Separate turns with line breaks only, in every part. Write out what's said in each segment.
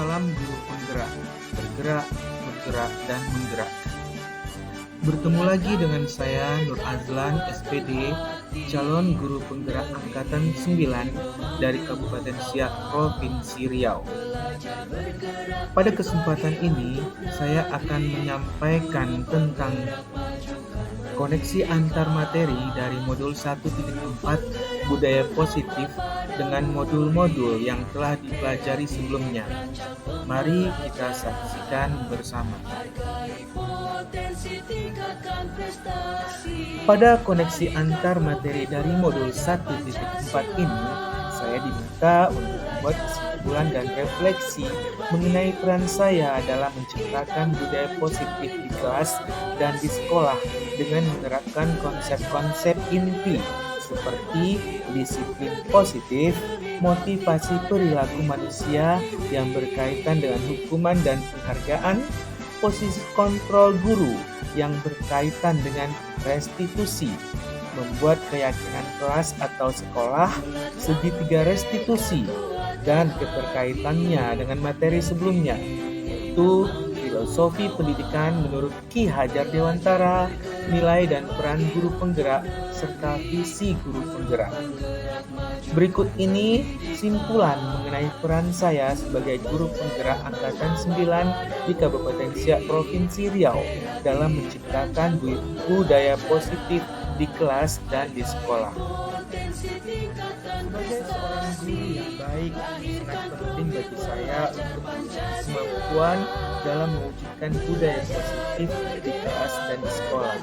salam guru penggerak, bergerak, bergerak, dan menggerak. Bertemu lagi dengan saya Nur Azlan, SPD, calon guru penggerak Angkatan 9 dari Kabupaten Siak, Provinsi Riau. Pada kesempatan ini, saya akan menyampaikan tentang koneksi antar materi dari modul 1.4 budaya positif dengan modul-modul yang telah dipelajari sebelumnya. Mari kita saksikan bersama. Pada koneksi antar materi dari modul 1.4 ini, saya diminta untuk membuat kesimpulan dan refleksi mengenai peran saya dalam menciptakan budaya positif di kelas dan di sekolah dengan menerapkan konsep-konsep inti seperti disiplin positif, motivasi perilaku manusia yang berkaitan dengan hukuman dan penghargaan, posisi kontrol guru yang berkaitan dengan restitusi, membuat keyakinan kelas atau sekolah, segitiga restitusi, dan keterkaitannya dengan materi sebelumnya, yaitu filosofi pendidikan menurut Ki Hajar Dewantara, nilai dan peran guru penggerak, serta visi guru penggerak. Berikut ini simpulan mengenai peran saya sebagai guru penggerak Angkatan 9 di Kabupaten Siak, Provinsi Riau dalam menciptakan budaya positif di kelas dan di sekolah. Sebagai seorang guru yang baik, sangat penting bagi saya untuk memiliki kemampuan dalam mewujudkan budaya positif di kelas dan di sekolah.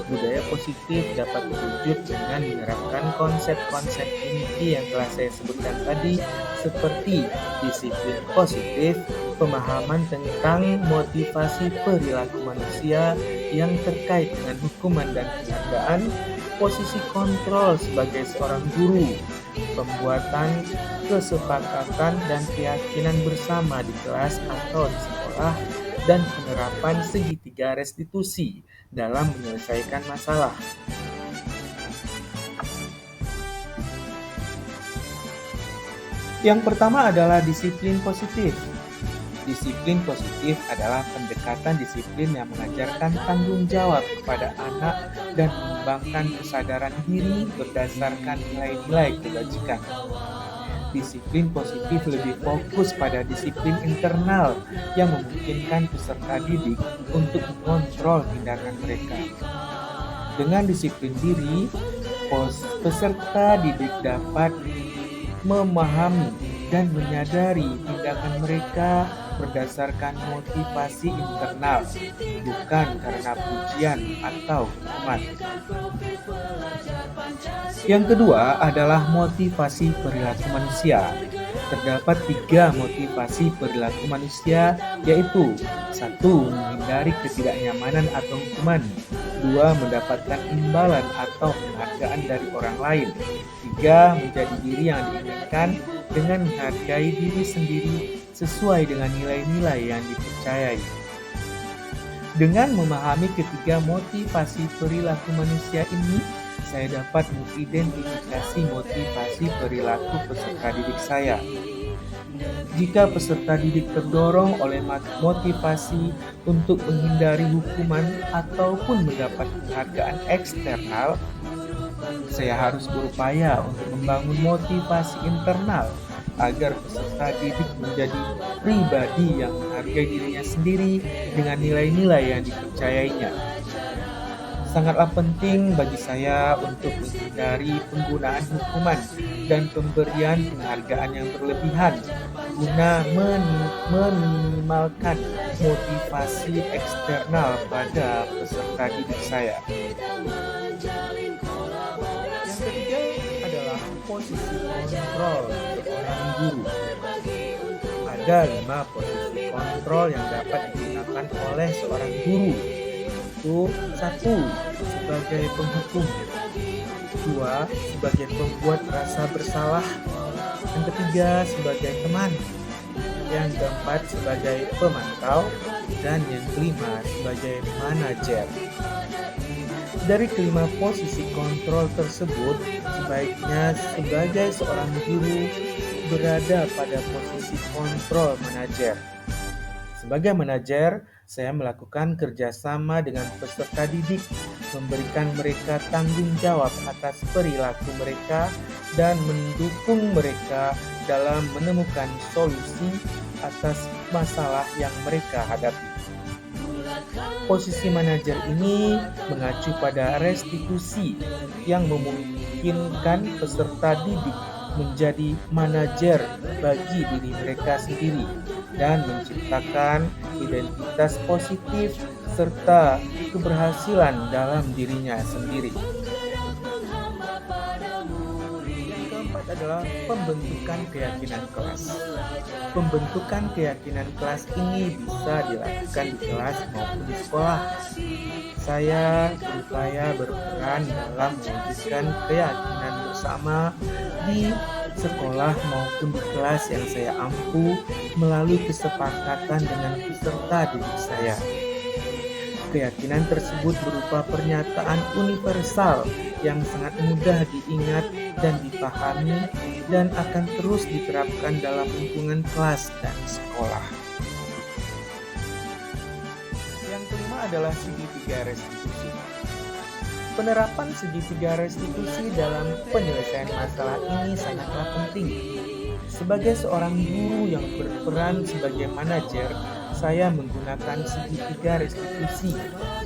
Budaya positif dapat terwujud dengan menerapkan konsep-konsep inti yang telah saya sebutkan tadi, seperti disiplin positif, pemahaman tentang motivasi perilaku manusia yang terkait dengan hukuman dan penghargaan, posisi kontrol sebagai seorang guru, pembuatan kesepakatan dan keyakinan bersama di kelas atau di sekolah, dan penerapan segitiga restitusi dalam menyelesaikan masalah. Yang pertama adalah disiplin positif. Disiplin positif adalah pendekatan disiplin yang mengajarkan tanggung jawab kepada anak dan mengembangkan kesadaran diri berdasarkan nilai-nilai kebajikan. Disiplin positif lebih fokus pada disiplin internal yang memungkinkan peserta didik untuk mengontrol tindakan mereka. Dengan disiplin diri, peserta didik dapat memahami dan menyadari tindakan mereka berdasarkan motivasi internal, bukan karena pujian atau hukuman. Yang kedua adalah motivasi perilaku manusia. Terdapat 3 motivasi perilaku manusia, yaitu 1. Menghindari ketidaknyamanan atau hukuman, 2. Mendapatkan imbalan atau penghargaan dari orang lain, 3. Menjadi diri yang diinginkan dengan menghargai diri sendiri sesuai dengan nilai-nilai yang dipercayai. Dengan memahami ketiga motivasi perilaku manusia ini, saya dapat mengidentifikasi motivasi perilaku peserta didik saya. Jika peserta didik terdorong oleh motivasi untuk menghindari hukuman ataupun mendapat penghargaan eksternal, saya harus berupaya untuk membangun motivasi internal agar peserta didik menjadi pribadi yang menghargai dirinya sendiri dengan nilai-nilai yang dipercayainya. Sangatlah penting bagi saya untuk menghindari penggunaan hukuman dan pemberian penghargaan yang berlebihan guna meminimalkan motivasi eksternal pada peserta didik saya. Yang ketiga adalah posisi kontrol seorang guru. Ada 5 posisi kontrol yang dapat digunakan oleh seorang guru. 1. Sebagai penghukum, 2. Sebagai pembuat rasa bersalah, yang ketiga sebagai teman, yang keempat sebagai pemantau, dan yang kelima sebagai manajer. Dari kelima posisi kontrol tersebut, sebaiknya sebagai seorang guru berada pada posisi kontrol manajer. Sebagai manajer, saya melakukan kerjasama dengan peserta didik, memberikan mereka tanggung jawab atas perilaku mereka, dan mendukung mereka dalam menemukan solusi atas masalah yang mereka hadapi. Posisi manajer ini mengacu pada restitusi yang memungkinkan peserta didik menjadi manajer bagi diri mereka sendiri dan menciptakan identitas positif serta keberhasilan dalam dirinya sendiri. Yang keempat adalah pembentukan keyakinan kelas. Pembentukan keyakinan kelas ini bisa dilakukan di kelas maupun di sekolah. Saya berupaya berperan dalam mewujudkan keyakinan bersama di sekolah maupun di kelas yang saya ampu melalui kesepakatan dengan peserta didik saya. Keyakinan tersebut berupa pernyataan universal yang sangat mudah diingat dan dipahami dan akan terus diterapkan dalam lingkungan kelas dan sekolah. Yang kelima adalah segitiga restitusi. Penerapan segitiga restitusi dalam penyelesaian masalah ini sangatlah penting. Sebagai seorang guru yang berperan sebagai manajer, saya menggunakan segitiga restitusi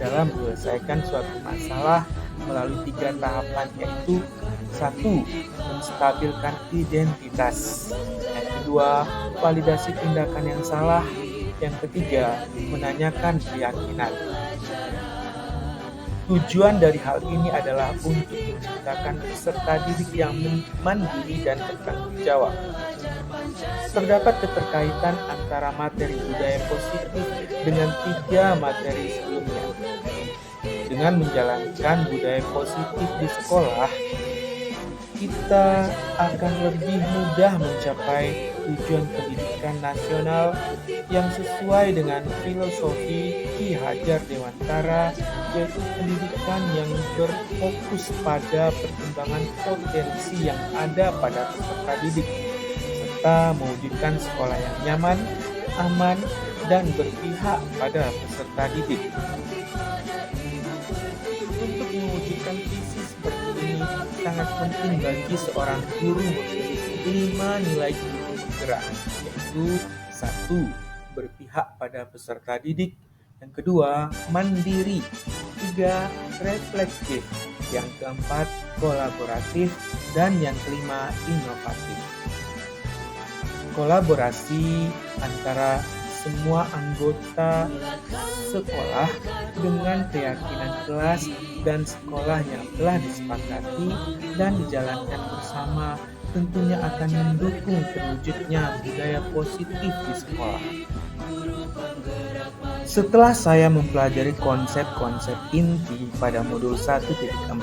dalam menyelesaikan suatu masalah melalui 3 tahapan, yaitu 1. Menstabilkan identitas. Yang kedua, validasi tindakan yang salah. Yang ketiga, menanyakan keyakinan. Tujuan dari hal ini adalah untuk menciptakan peserta didik yang mandiri dan bertanggung jawab. Terdapat keterkaitan antara materi budaya positif dengan 3 materi sebelumnya. Dengan menjalankan budaya positif di sekolah, kita akan lebih mudah mencapai tujuan pendidikan nasional yang sesuai dengan filosofi Ki Hajar Dewantara, yaitu pendidikan yang berfokus pada perkembangan potensi yang ada pada peserta didik, serta mewujudkan sekolah yang nyaman, aman, dan berpihak pada peserta didik. Untuk mewujudkan visi seperti ini sangat penting bagi seorang guru memiliki 5 nilai guru bergerak, yaitu 1. Berpihak pada peserta didik. Yang kedua, mandiri. 3. Reflektif. Yang keempat, kolaboratif. Dan yang kelima, inovatif. Kolaborasi antara semua anggota sekolah dengan keyakinan kelas dan sekolah yang telah disepakati dan dijalankan bersama tentunya akan mendukung terwujudnya budaya positif di sekolah. Setelah saya mempelajari konsep-konsep inti pada modul 1.4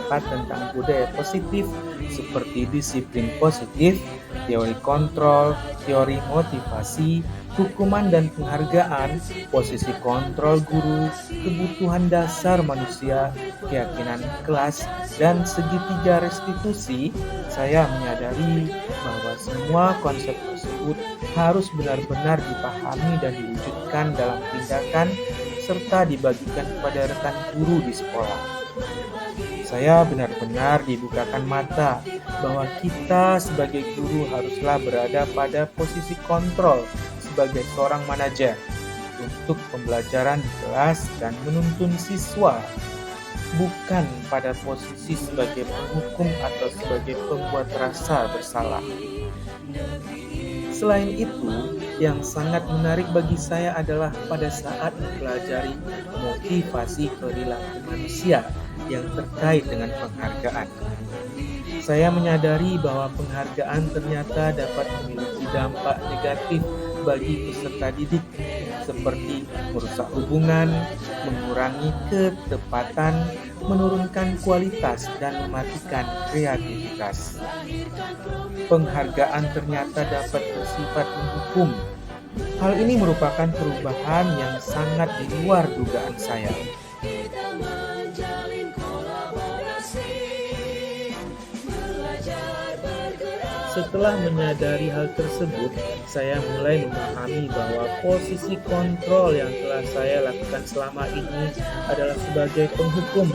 tentang budaya positif seperti disiplin positif, teori kontrol, teori motivasi, hukuman dan penghargaan, posisi kontrol guru, kebutuhan dasar manusia, keyakinan kelas, dan segitiga restitusi, saya menyadari bahwa semua konsep tersebut harus benar-benar dipahami dan diwujudkan dalam tindakan serta dibagikan kepada rekan guru di sekolah. Saya benar-benar dibukakan mata bahwa kita sebagai guru haruslah berada pada posisi kontrol sebagai seorang manajer untuk pembelajaran di kelas dan menuntun siswa, bukan pada posisi sebagai penghukum atau sebagai pembuat rasa bersalah. Selain itu, yang sangat menarik bagi saya adalah pada saat mempelajari motivasi perilaku manusia yang terkait dengan penghargaan. Saya menyadari bahwa penghargaan ternyata dapat memiliki dampak negatif bagi peserta didik, seperti merusak hubungan, mengurangi ketepatan, menurunkan kualitas, dan mematikan kreativitas. Penghargaan ternyata dapat bersifat menghukum. Hal ini merupakan perubahan yang sangat di luar dugaan saya. Setelah menyadari hal tersebut, saya mulai memahami bahwa posisi kontrol yang telah saya lakukan selama ini adalah sebagai penghukum,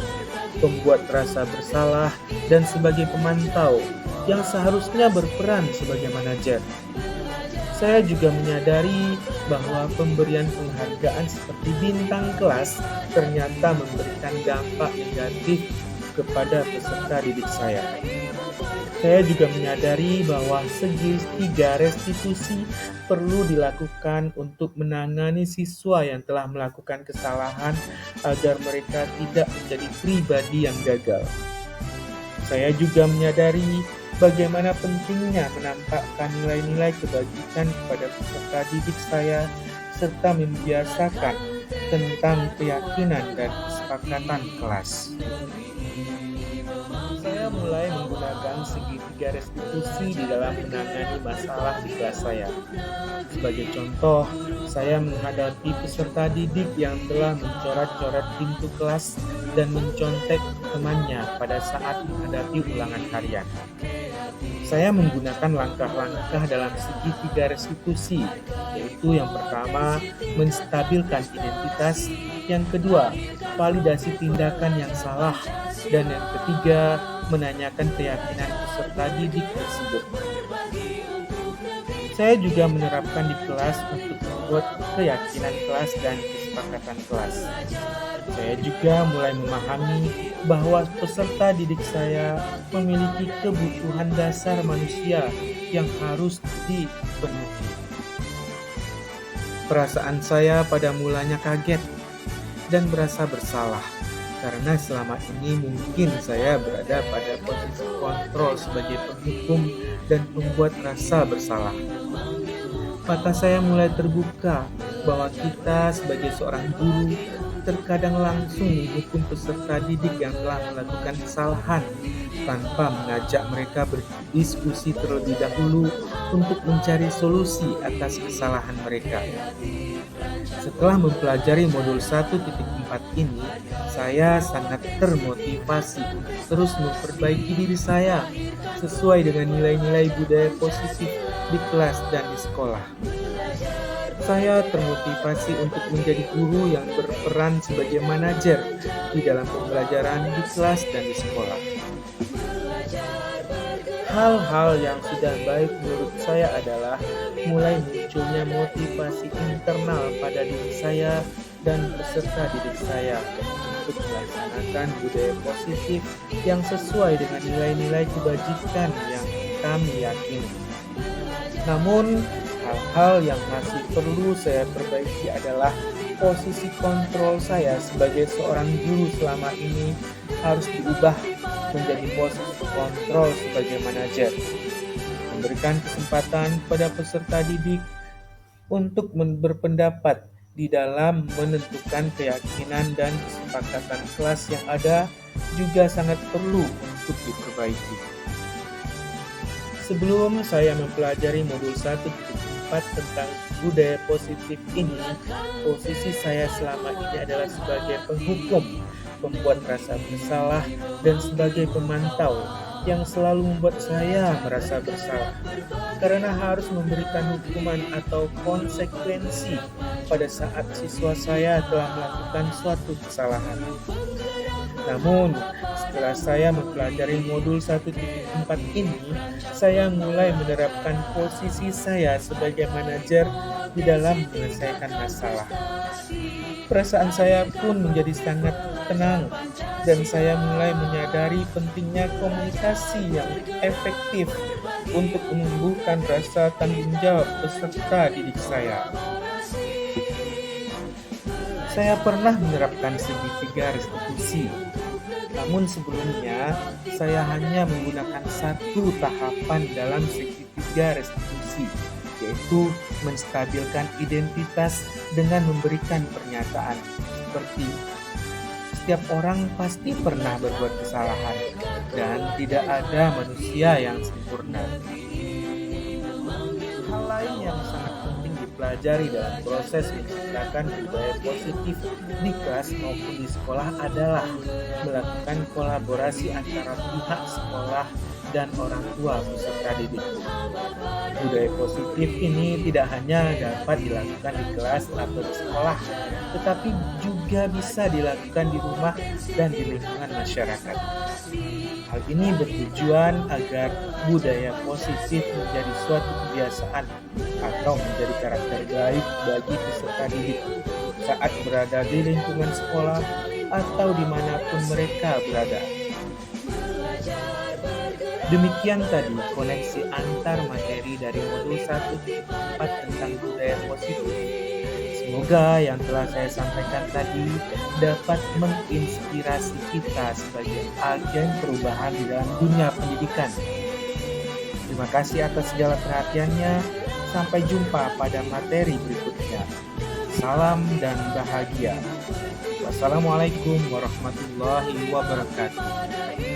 pembuat rasa bersalah, dan sebagai pemantau yang seharusnya berperan sebagai manajer. Saya juga menyadari bahwa pemberian penghargaan seperti bintang kelas ternyata memberikan dampak negatif kepada peserta didik saya. Saya juga menyadari bahwa segitiga restitusi perlu dilakukan untuk menangani siswa yang telah melakukan kesalahan agar mereka tidak menjadi pribadi yang gagal. Saya juga menyadari bagaimana pentingnya menampakkan nilai-nilai kebajikan kepada peserta didik saya serta membiasakan tentang keyakinan dan kesepakatan kelas. Saya mulai menggunakan segitiga restitusi di dalam menangani masalah di kelas saya. Sebagai contoh, saya menghadapi peserta didik yang telah mencoret-coret pintu kelas dan mencontek temannya pada saat menghadapi ulangan harian. Saya menggunakan langkah-langkah dalam segitiga restitusi, yaitu yang pertama, menstabilkan identitas, yang kedua, validasi tindakan yang salah, dan yang ketiga, menanyakan keyakinan peserta didik tersebut. Saya juga menerapkan di kelas untuk membuat keyakinan kelas dan kesepakatan kelas. Saya juga mulai memahami bahwa peserta didik saya memiliki kebutuhan dasar manusia yang harus dipenuhi. Perasaan saya pada mulanya kaget dan merasa bersalah, karena selama ini mungkin saya berada pada posisi kontrol sebagai penghukum dan pembuat rasa bersalah. Mata saya mulai terbuka bahwa kita sebagai seorang guru terkadang langsung menghukum peserta didik yang telah melakukan kesalahan tanpa mengajak mereka berdiskusi terlebih dahulu untuk mencari solusi atas kesalahan mereka. Setelah mempelajari modul 1.4 ini, saya sangat termotivasi untuk terus memperbaiki diri saya sesuai dengan nilai-nilai budaya positif di kelas dan di sekolah. Saya termotivasi untuk menjadi guru yang berperan sebagai manajer di dalam pembelajaran di kelas dan di sekolah. Hal-hal yang sudah baik menurut saya adalah mulai munculnya motivasi internal pada diri saya dan peserta didik saya untuk melaksanakan budaya positif yang sesuai dengan nilai-nilai kebajikan yang kami yakini. Namun, hal-hal yang masih perlu saya perbaiki adalah posisi kontrol saya sebagai seorang guru selama ini harus diubah menjadi posisi kontrol sebagai manajer. Memberikan kesempatan pada peserta didik untuk berpendapat di dalam menentukan keyakinan dan kesepakatan kelas yang ada juga sangat perlu untuk diperbaiki. Sebelum saya mempelajari modul 1.4 tentang budaya positif ini, posisi saya selama ini adalah sebagai penghukum, pembuat rasa bersalah, dan sebagai pemantau yang selalu membuat saya merasa bersalah karena harus memberikan hukuman atau konsekuensi pada saat siswa saya telah melakukan suatu kesalahan. Namun, setelah saya mempelajari modul 1.4 ini, saya mulai menerapkan posisi saya sebagai manajer di dalam menyelesaikan masalah. Perasaan saya pun menjadi sangat tenang, dan saya mulai menyadari pentingnya komunikasi yang efektif untuk menumbuhkan rasa tanggung jawab peserta didik saya. Saya pernah menerapkan segitiga restitusi, namun sebelumnya saya hanya menggunakan satu tahapan dalam segitiga restitusi, yaitu menstabilkan identitas dengan memberikan pernyataan seperti setiap orang pasti pernah berbuat kesalahan dan tidak ada manusia yang sempurna. Hal lain yang sangat penting dipelajari dalam proses menciptakan budaya positif di kelas maupun di sekolah adalah melakukan kolaborasi antara pihak sekolah dan orang tua peserta didik. Budaya positif ini tidak hanya dapat dilakukan di kelas atau di sekolah, tetapi juga bisa dilakukan di rumah dan di lingkungan masyarakat. Hal ini bertujuan agar budaya positif menjadi suatu kebiasaan atau menjadi karakter baik bagi peserta didik saat berada di lingkungan sekolah atau dimanapun mereka berada. Demikian tadi koneksi antar materi dari modul 1.4 tentang budaya positif. Semoga yang telah saya sampaikan tadi dapat menginspirasi kita sebagai agen perubahan di dalam dunia pendidikan. Terima kasih atas segala perhatiannya. Sampai jumpa pada materi berikutnya. Salam dan bahagia. Wassalamualaikum warahmatullahi wabarakatuh.